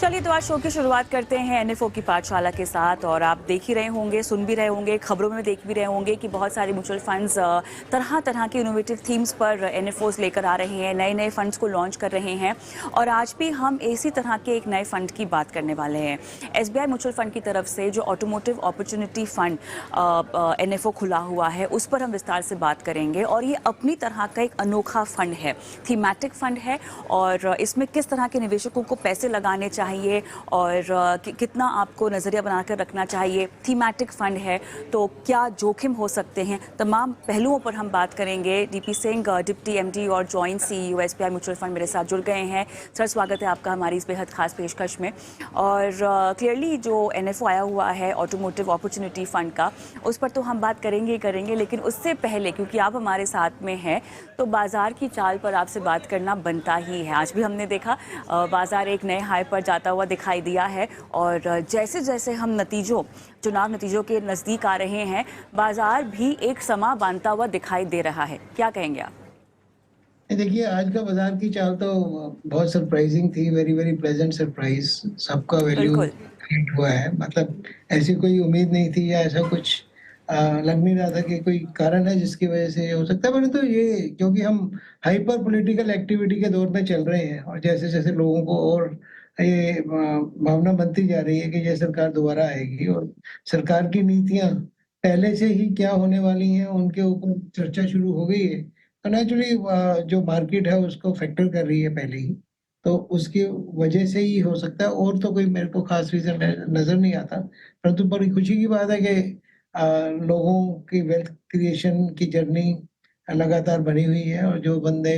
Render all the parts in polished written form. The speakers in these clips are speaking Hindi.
चलिए तो आज शो की शुरुआत करते हैं एनएफओ की पाठशाला के साथ। और आप देख ही रहे होंगे, सुन भी रहे होंगे, खबरों में देख भी रहे होंगे कि बहुत सारे म्यूचुअल फंड्स तरह तरह के इनोवेटिव थीम्स पर एनएफओज लेकर आ रहे हैं, नए नए फंड्स को लॉन्च कर रहे हैं। और आज भी हम इसी तरह के एक नए फंड की बात करने वाले हैं। एसबीआई म्यूचुअल फंड की तरफ से जो ऑटोमोटिव अपॉर्चुनिटी फंड एनएफओ खुला हुआ है, उस पर हम विस्तार से बात करेंगे। और ये अपनी तरह का एक अनोखा फंड है, थीमेटिक फंड है। और इसमें किस तरह के निवेशकों को पैसे लगाने चाहिए और कितना आपको नजरिया बनाकर रखना चाहिए, थीमेटिक फंड है तो क्या जोखिम हो सकते हैं, तमाम पहलुओं पर हम बात करेंगे। डीपी सिंह, डिप्टी एमडी और joint CEO SBI mutual fund मेरे साथ जुड़ गए हैं। सर, स्वागत है आपका हमारी इस बेहद खास पेशकश में। और क्लियरली जो एनएफओ आया हुआ है ऑटोमोटिव अपॉर्चुनिटी फंड का, उस पर तो हम बात करेंगे ही करेंगे, लेकिन उससे पहले क्योंकि आप हमारे साथ में हैं तो बाजार की चाल पर आपसे बात करना बनता ही है। आज भी हमने देखा बाजार एक नए हाई पर जाता हुआ दिखाई दिया है। और जैसे जैसे हम चुनाव नतीजों के नज़दीक आ रहे हैं, बाजार भी एक समा बांधता हुआ दिखाई दे रहा है। क्या कहेंगे आप? देखिए, आज का बाजार की चाल तो बहुत सरप्राइजिंग थी। Very very pleasant surprise. सबका वैल्यू बिल्कुल। क्रिएट हुआ है। मतलब ऐसी कोई उम्मीद नहीं थी या ऐसा कुछ लग नहीं रहा था कि कोई कारण है जिसकी वजह से ये हो सकता है। परंतु ये क्योंकि हम हाइपर पॉलिटिकल एक्टिविटी के दौर में चल रहे हैं और जैसे जैसे लोगों को और ये भावना बनती जा रही है कि ये सरकार दोबारा आएगी और सरकार की नीतियां पहले से ही क्या होने वाली हैं उनके ऊपर चर्चा शुरू हो गई है। तो नेचुरली जो मार्केट है उसको फैक्टर कर रही है पहले ही, तो उसकी वजह से ही हो सकता है। और तो कोई मेरे को खास रीज़न नज़र नहीं आता। परंतु बड़ी खुशी की बात है कि लोगों की वेल्थ क्रिएशन की जर्नी लगातार बनी हुई है और जो बंदे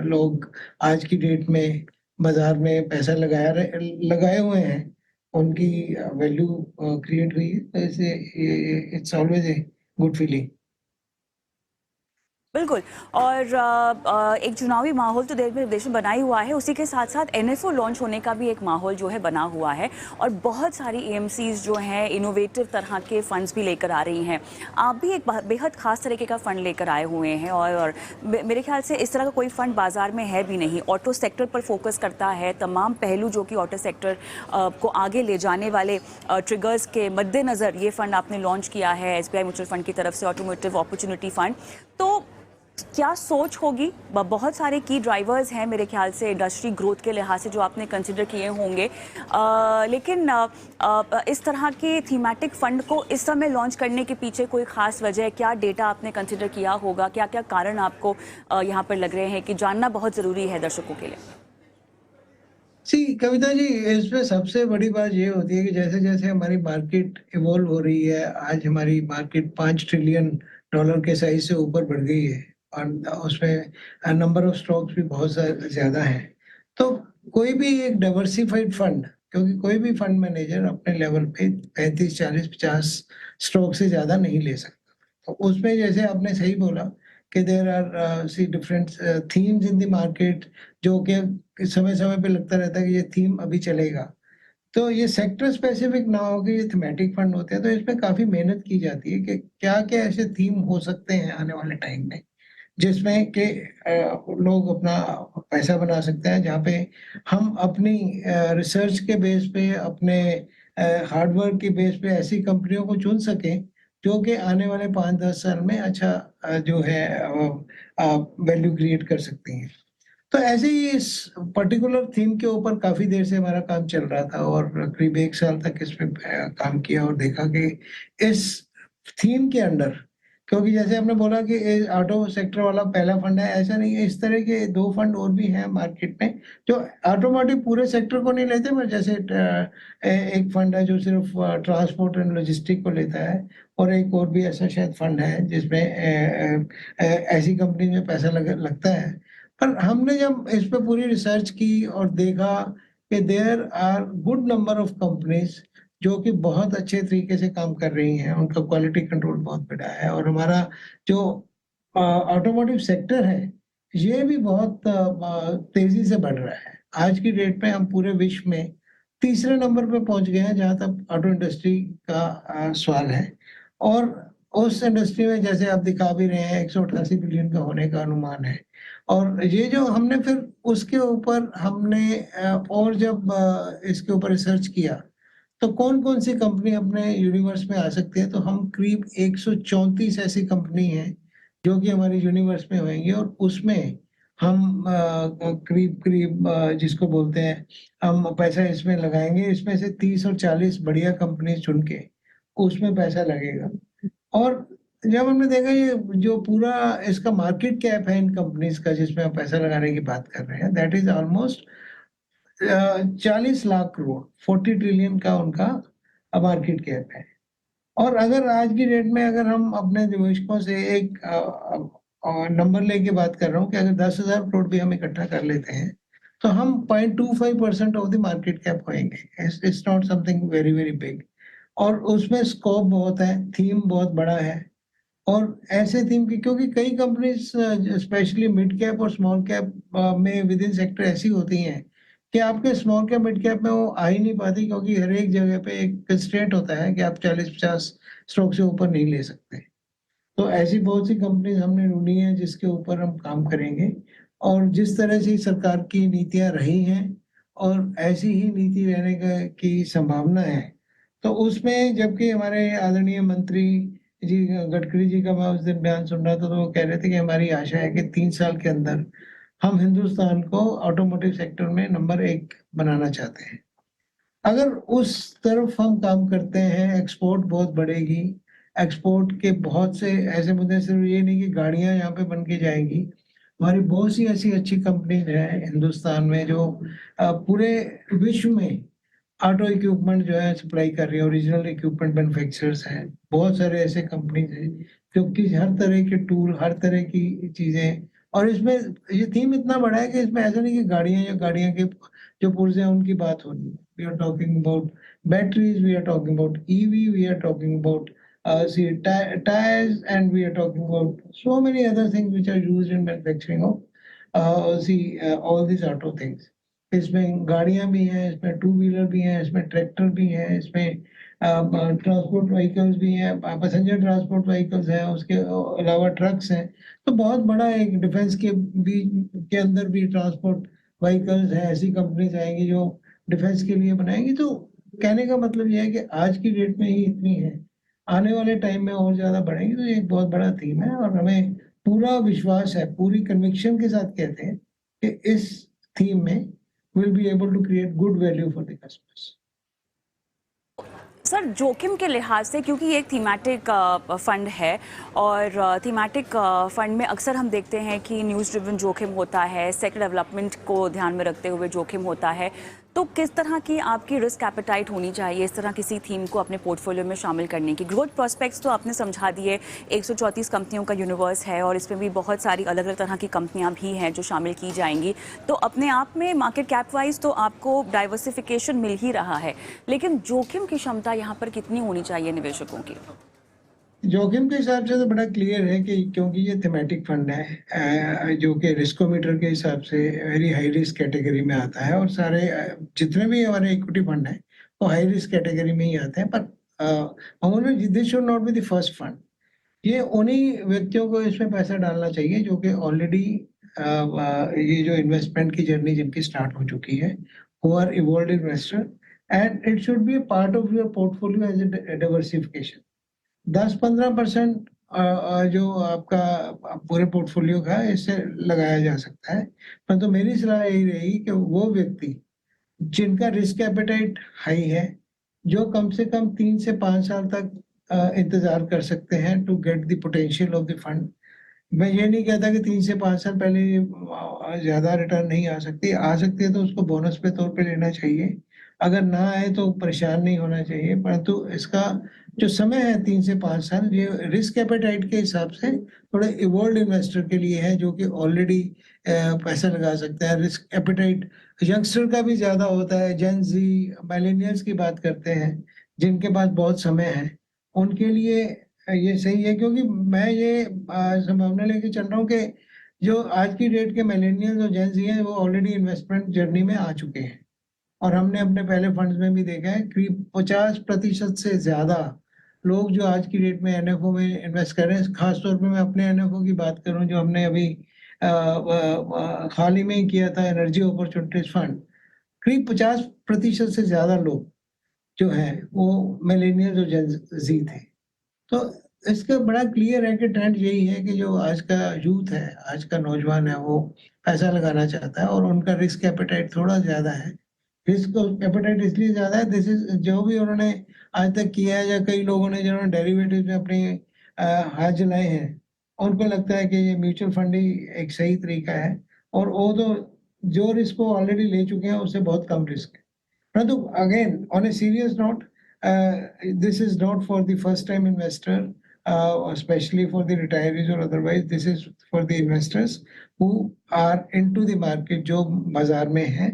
लोग आज की डेट में बाज़ार में पैसा लगाए हुए हैं, उनकी वैल्यू क्रिएट हुई है। तो इससे ये it's always a good feeling. बिल्कुल। और एक चुनावी माहौल तो देश में बना ही हुआ है, उसी के साथ साथ एनएफओ लॉन्च होने का भी एक माहौल जो है बना हुआ है। और बहुत सारी एएमसीज जो हैं इनोवेटिव तरह के फंड्स भी लेकर आ रही हैं। आप भी एक बेहद खास तरीके का फंड लेकर आए हुए हैं। और मेरे ख्याल से इस तरह का कोई फंड बाजार में है भी नहीं। ऑटो सेक्टर पर फोकस करता है, तमाम पहलू जो कि ऑटो सेक्टर को आगे ले जाने वाले ट्रिगर्स के मद्देनज़र ये फंड आपने लॉन्च किया है एसबीआई म्यूचुअल फंड की तरफ से, ऑटोमोटिव अपॉर्चुनिटी फंड। तो क्या सोच होगी? बहुत सारे की ड्राइवर्स हैं मेरे ख्याल से इंडस्ट्री ग्रोथ के लिहाज से जो आपने कंसिडर किए होंगे। लेकिन इस तरह के थीमेटिक फंड को इस समय लॉन्च करने के पीछे कोई खास वजह है? क्या डेटा आपने कंसिडर किया होगा? क्या क्या कारण आपको यहाँ पर लग रहे हैं कि जानना बहुत ज़रूरी है दर्शकों के लिए? कविता जी, इसमें सबसे बड़ी बात ये होती है कि जैसे-जैसे हमारी मार्केट इवॉल्व हो रही है, आज हमारी मार्केट $5 ट्रिलियन के साइज़ से ऊपर बढ़ गई है और उसमें नंबर ऑफ स्टॉक्स भी बहुत ज़्यादा हैं। तो कोई भी एक डाइवर्सिफाइड फंड, क्योंकि कोई भी फंड मैनेजर अपने लेवल पे 35, 40, 50 स्टॉक से ज़्यादा नहीं ले सकता। तो उसमें जैसे आपने सही बोला कि there are different themes in the market, जो कि समय-समय पे लगता रहता है कि ये थीम अभी चलेगा। तो ये सेक्टर स्पेसिफिक ना हो के ये थीमेटिक फंड होते हैं, तो इसमें काफ़ी मेहनत की जाती है कि क्या-क्या ऐसे थीम हो सकते हैं आने वाले टाइम में, जिसमें कि लोग अपना पैसा बना सकते हैं, जहाँ पे हम अपनी रिसर्च के बेस पे, अपने हार्ड वर्क के बेस पे ऐसी कंपनियों को चुन सकें, जो कि आने वाले 5-10 साल में अच्छा जो है वैल्यू क्रिएट कर सकती हैं। तो ऐसे ही इस पर्टिकुलर थीम के ऊपर काफ़ी देर से हमारा काम चल रहा था और करीब 1 साल तक इस पे काम किया और देखा कि इस थीम के अंडर, क्योंकि जैसे आपने बोला कि ऑटो सेक्टर वाला पहला फंड है, ऐसा नहीं है। इस तरह के 2 फंड और भी हैं मार्केट में, जो ऑटोमोटिव पूरे सेक्टर को नहीं लेते, पर जैसे एक फंड है जो सिर्फ ट्रांसपोर्ट एंड लॉजिस्टिक को लेता है और एक और भी ऐसा शायद फंड है जिसमें ऐसी कंपनी में पैसा लगता है। पर हमने जब इस पे पूरी रिसर्च की और देखा कि there are good number of companies जो कि बहुत अच्छे तरीके से काम कर रही हैं, उनका क्वालिटी कंट्रोल बहुत बड़ा है और हमारा जो ऑटोमोटिव सेक्टर है, ये भी बहुत तेज़ी से बढ़ रहा है। आज की डेट में हम पूरे विश्व में तीसरे नंबर पे पहुँच गए हैं, जहाँ तक ऑटो इंडस्ट्री का सवाल है। और उस इंडस्ट्री में जैसे आप दिखा भी रहे हैं, 188 बिलियन का होने का अनुमान है। और ये जो हमने फिर उसके ऊपर हमने और जब इसके ऊपर रिसर्च किया, तो कौन-कौन सी कंपनी अपने यूनिवर्स में आ सकती है, तो हम करीब 134 ऐसी कंपनी हैं, जो कि हमारी यूनिवर्स में होंगी और उसमें हम करीब-करीब जिसको बोलते हैं, हम पैसा इसमें लगाएँगे, इसमें से 30 और 40 बढ़िया कंपनी चुन के, उसमें पैसा लगेगा। और जब हमने देखा ये जो पूरा इसका मार्केट कैप है इन कंपनीज़ का जिसमें हम पैसा लगाने की बात कर रहे हैं, that is almost 40 lakh crore, 40 trillion का उनका मार्केट कैप है। और अगर आज की डेट में अगर हम अपने निवेशकों से एक नंबर लेके बात कर रहा हूँ कि अगर 10,000 करोड़ भी हम इकट्ठा कर लेते हैं, तो हम 0.25% ऑफ द मार्केट कैप होएँगे। It's not something very, very big. और उसमें स्कोप बहुत है, थीम बहुत बड़ा है। और ऐसे थीम की क्योंकि कई कंपनीज़ स्पेशली मिड कैप और स्मॉल कैप में विद इन सेक्टर ऐसी होती हैं कि आपके स्मॉल कैप, मिड कैप में वो आ ही नहीं पाती क्योंकि हर एक जगह पे एक कंस्ट्रेंट होता है कि आप 40-50 स्टॉक से ऊपर नहीं ले सकते। तो ऐसी बहुत सी कंपनीज़ हमने ढूँढी हैं जिसके ऊपर हम काम करेंगे और जिस तरह से सरकार की नीतियाँ रही हैं और ऐसी ही नीति रहने का की संभावना है, तो उसमें जबकि हमारे आदरणीय मंत्री जी गडकरी जी का मैं उस दिन बयान सुन रहा था, तो वो कह रहे थे कि हमारी आशा है कि 3 साल के अंदर हम हिंदुस्तान को ऑटोमोटिव सेक्टर में नंबर 1 बनाना चाहते हैं। अगर उस तरफ हम काम करते हैं, एक्सपोर्ट बहुत बढ़ेगी। एक्सपोर्ट के बहुत से ऐसे मुद्दे सिर्फ ये नहीं कि गाड़ियाँ यहाँ पे बन के जाएँगी। हमारी बहुत सी ऐसी अच्छी कंपनीज़ हैं हिंदुस्तान में जो पूरे विश्व में ऑटो इक्विपमेंट जो है सप्लाई कर रही है, ओरिजिनल इक्विपमेंट मैन्युफैक्चरर्स हैं। बहुत सारे ऐसे कंपनीज़ हैं, क्योंकि हर तरह के टूल, हर तरह की चीज़ें और इसमें ये थीम इतना बड़ा है कि इसमें ऐसा नहीं कि गाड़ियाँ या गाड़ियाँ के जो पुर्ज़े हैं उनकी बात हो रही है। We are talking about batteries, we are talking about EV, we are talking about tires, and we are talking about so many other things which are used in manufacturing of all these auto things. इसमें गाड़ियाँ भी हैं, इसमें टू व्हीलर भी हैं, इसमें ट्रैक्टर भी हैं, इसमें ट्रांसपोर्ट व्हीकल्स भी हैं, पैसेंजर ट्रांसपोर्ट व्हीकल्स हैं, उसके अलावा ट्रक्स हैं। तो बहुत बड़ा एक डिफेंस के भी के अंदर भी ट्रांसपोर्ट व्हीकल्स हैं, ऐसी कंपनीज़ आएँगी जो डिफेंस के लिए बनाएँगी। तो कहने का मतलब ये है कि आज की डेट में ही इतनी है, आने वाले टाइम में और ज़्यादा बढ़ेंगी, तो ये एक बहुत बड़ा थीम है और हमें पूरा विश्वास है, पूरी कन्विक्शन के साथ कहते हैं कि इस थीम में we'll be able to create good value for the customers. Sir जोखिम के लिहाज से क्योंकि ये एक थीमेटिक फंड है और थीमेटिक फंड में अक्सर हम देखते हैं कि न्यूज़ ड्रिवन जोखिम होता है, सेक्टर डेवलपमेंट को ध्यान में रखते हुए जोखिम होता है, तो किस तरह की आपकी रिस्क एपेटाइट होनी चाहिए इस तरह किसी थीम को अपने पोर्टफोलियो में शामिल करने की? ग्रोथ प्रोस्पेक्ट्स तो आपने समझा दिए, 134 कंपनियों का यूनिवर्स है और इसमें भी बहुत सारी अलग अलग तरह की कंपनियां भी हैं जो शामिल की जाएंगी, तो अपने आप में मार्केट कैप वाइज तो आपको डाइवर्सिफिकेशन मिल ही रहा है, लेकिन जोखिम की क्षमता यहाँ पर कितनी होनी चाहिए निवेशकों की? जोखिम के हिसाब से तो बड़ा क्लियर है कि क्योंकि ये थीमेटिक फंड है जो कि रिस्कोमीटर के हिसाब से वेरी हाई रिस्क कैटेगरी में आता है और सारे जितने भी हमारे इक्विटी फंड हैं वो हाई रिस्क कैटेगरी में ही आते हैं। पर this should not be the first fund. ये उन्हीं व्यक्तियों को इसमें पैसा डालना चाहिए जो कि ऑलरेडी ये जो इन्वेस्टमेंट की जर्नी जिनकी स्टार्ट हो चुकी है, who are evolved investor and it should be a part of your portfolio as a diversification. 10-15% जो आपका पूरे पोर्टफोलियो का है इससे लगाया जा सकता है। परंतु मेरी सलाह यही रहेगी कि वो व्यक्ति जिनका रिस्क एपेटाइट हाई है, जो कम से कम 3 से 5 साल तक इंतज़ार कर सकते हैं to get the potential of the fund. मैं ये नहीं कहता कि 3 से 5 साल पहले ये ज़्यादा रिटर्न नहीं आ सकती है तो उसको बोनस के तौर पे लेना चाहिए। अगर ना आए तो परेशान नहीं होना चाहिए, परंतु इसका जो समय है 3 से 5 साल ये रिस्क एपेटाइट के हिसाब से थोड़े इवॉल्व्ड इन्वेस्टर के लिए है जो कि ऑलरेडी पैसा लगा सकते हैं। रिस्क एपेटाइट यंगस्टर का भी ज़्यादा होता है, जेन ज़ी, मिलेनियल्स की बात करते हैं, जिनके पास बहुत समय है, उनके लिए ये सही है क्योंकि मैं ये संभावना लेके चल रहा हूँ कि जो आज की डेट के मिलेनियल्स और जेन ज़ी हैं वो ऑलरेडी इन्वेस्टमेंट जर्नी में आ चुके हैं। और हमने अपने पहले फंड्स में भी देखा है करीब 50% से ज़्यादा लोग जो आज की डेट में एनएफओ में इन्वेस्ट कर रहे हैं, खास तौर पे मैं अपने एनएफओ की बात करूँ जो हमने अभी हाल ही में ही किया था एनर्जी अपॉर्चुनिटीज फंड, करीब 50% से ज्यादा लोग जो हैं वो मिलेनियल्स और जेन ज़ी थे। तो इसका बड़ा क्लियर है कि ट्रेंड यही है कि जो आज का यूथ है, आज का नौजवान है, वो पैसा लगाना चाहता है और उनका रिस्क एपेटाइट थोड़ा ज़्यादा है। रिस्क एपेटाइट इसलिए ज़्यादा है, दिस इज़ जो भी उन्होंने आज तक किया है या कई लोगों ने जिन्होंने डेरिवेटिव्स में अपने हाथ जलाए हैं, उनको लगता है कि ये म्यूचुअल फंड ही एक सही तरीका है और वो तो जो रिस्क वो ऑलरेडी ले चुके हैं उससे बहुत कम रिस्क है। परंतु again on a serious note, this is not for the first time investor, especially for the retirees or otherwise. This is for the investors who are into the market, जो बाजार में हैं,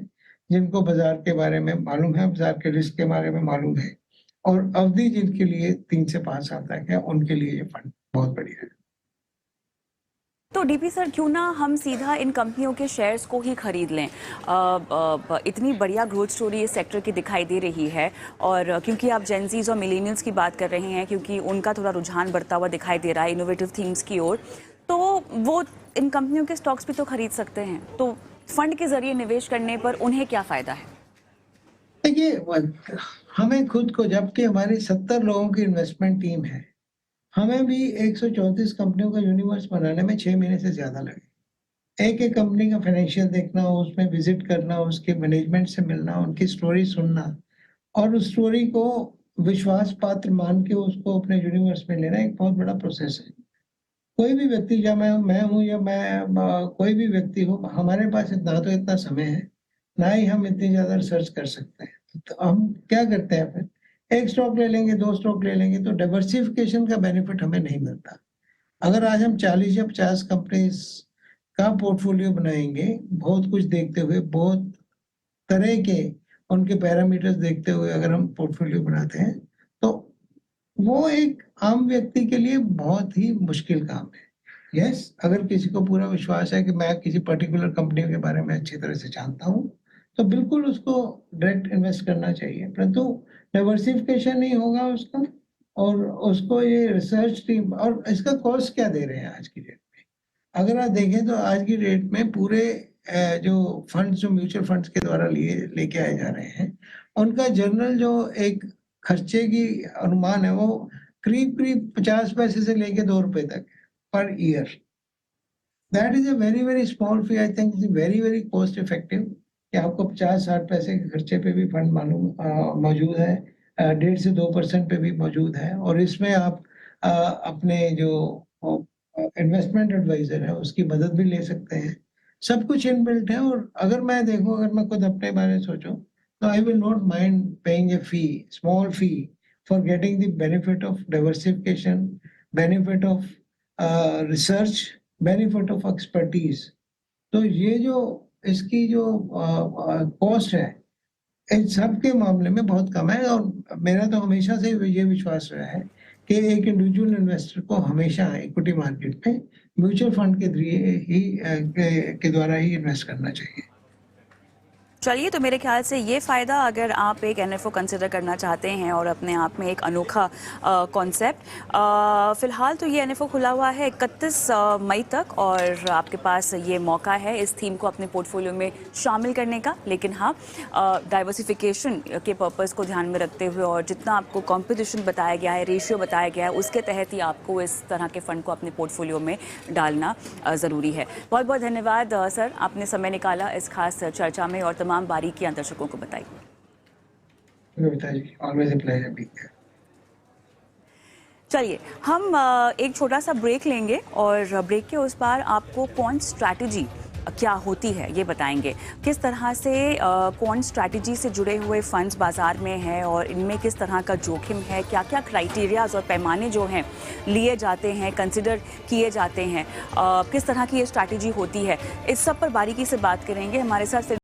जिनको बाजार के बारे में मालूम है, बाजार के रिस्क के बारे में मालूम है और अवधि जिनके लिए 3 से 5 साल तक है, उनके लिए ये फंड बहुत बढ़िया है। तो डीपी सर, क्यों ना हम सीधा इन कंपनियों के शेयर्स को ही खरीद लें। इतनी बढ़िया ग्रोथ स्टोरी इस सेक्टर की दिखाई दे रही है और क्योंकि आप जेनजीज और मिलेनियल्स की बात कर रहे हैं, क्योंकि उनका थोड़ा रुझान बढ़ता हुआ दिखाई दे रहा है इनोवेटिव थीम्स की ओर, तो वो इन कंपनियों के स्टॉक्स भी तो खरीद सकते हैं। तो फंड के जरिए निवेश करने पर उन्हें क्या फ़ायदा है? देखिए, हमें खुद को, जबकि हमारी 70 लोगों की इन्वेस्टमेंट टीम है, हमें भी 134 कंपनियों का यूनिवर्स बनाने में 6 महीने से ज़्यादा लगे। एक-एक कंपनी का फाइनेंशियल देखना, उसमें विज़िट करना, उसके मैनेजमेंट से मिलना, उनकी स्टोरी सुनना और उस स्टोरी को विश्वास पात्र मान के उसको अपने यूनिवर्स में लेना एक बहुत बड़ा प्रोसेस है। कोई भी व्यक्ति, या मैं हूँ या कोई भी व्यक्ति हो, हमारे पास इतना समय है, ना ही हम इतनी ज़्यादा रिसर्च कर सकते हैं। तो हम क्या करते हैं फिर? 1 स्टॉक ले लेंगे, 2 स्टॉक ले लेंगे, तो डाइवर्सिफिकेशन का बेनिफिट हमें नहीं मिलता। अगर आज हम 40 या 50 कंपनीज़ का पोर्टफोलियो बनाएँगे, बहुत कुछ देखते हुए, बहुत तरह के उनके पैरामीटर्स देखते हुए अगर हम पोर्टफोलियो बनाते हैं, तो वो एक आम व्यक्ति के लिए बहुत ही मुश्किल काम है। यस, अगर किसी को पूरा विश्वास है कि मैं किसी पर्टिकुलर कंपनी के बारे में अच्छी तरह से जानता हूँ, तो बिल्कुल उसको डायरेक्ट इन्वेस्ट करना चाहिए। परंतु डाइवर्सिफिकेशन नहीं होगा उसका और उसको ये रिसर्च टीम, और इसका कॉस्ट क्या दे रहे हैं आज की डेट में? अगर आप देखें तो आज की डेट में पूरे जो फंड्स, जो म्यूचुअल फंड्स के द्वारा लेके आए जा रहे हैं, उनका जनरल जो एक खर्चे की अनुमान है वो करीब-करीब 50 पैसे से लेके ₹2 तक है per year. That is a very, very small fee. I think it's very, very cost effective कि आपको 50-60 पैसे के खर्चे पे भी फंड मौजूद है। 1.5 से 2% पे भी मौजूद है और इसमें आप अपने जो इन्वेस्टमेंट एडवाइज़र है उसकी मदद भी ले सकते हैं। सब कुछ इनबिल्ट है और अगर मैं देखूँ, अगर मैं खुद अपने बारे में सोचूँ, तो I will not mind paying A fee, small fee for getting the benefit of diversification, benefit of research, benefit of expertise. तो ये जो इसकी जो कॉस्ट है, इन सब के मामले में बहुत कम है और मेरा तो हमेशा से ये विश्वास रहा है कि एक इंडिविजुअल इन्वेस्टर को हमेशा इक्विटी मार्केट में म्यूचुअल फंड के जरिए ही के द्वारा ही इन्वेस्ट करना चाहिए। चलिए, तो मेरे ख्याल से ये फ़ायदा, अगर आप एक एनएफओ कंसिडर करना चाहते हैं और अपने आप में एक अनोखा कॉन्सेप्ट, फ़िलहाल तो ये एनएफओ खुला हुआ है 31 मई तक और आपके पास ये मौका है इस थीम को अपने पोर्टफोलियो में शामिल करने का। लेकिन हाँ, डाइवर्सिफिकेशन के पर्पस को ध्यान में रखते हुए और जितना आपको कॉम्पिटिशन बताया गया है, रेशियो बताया गया है, उसके तहत ही आपको इस तरह के फ़ंड को अपने पोर्टफोलियो में डालना ज़रूरी है। बहुत बहुत धन्यवाद सर, आपने समय निकाला इस खास चर्चा में और तमाम बारीकियां दर्शकों को बताई। चलिए, हम एक छोटा सा ब्रेक लेंगे और ब्रेक के उस पार आपको क्वांट स्ट्रैटेजी क्या होती है ये बताएंगे। किस तरह से क्वांट स्ट्रैटेजी से जुड़े हुए फंड्स बाजार में हैं और इनमें किस तरह का जोखिम है, क्या क्या क्राइटेरियाज और पैमाने जो हैं लिए जाते हैं, कंसिडर किए जाते हैं, किस तरह की ये स्ट्रैटेजी होती है, इस सब पर बारीकी से बात करेंगे। हमारे साथ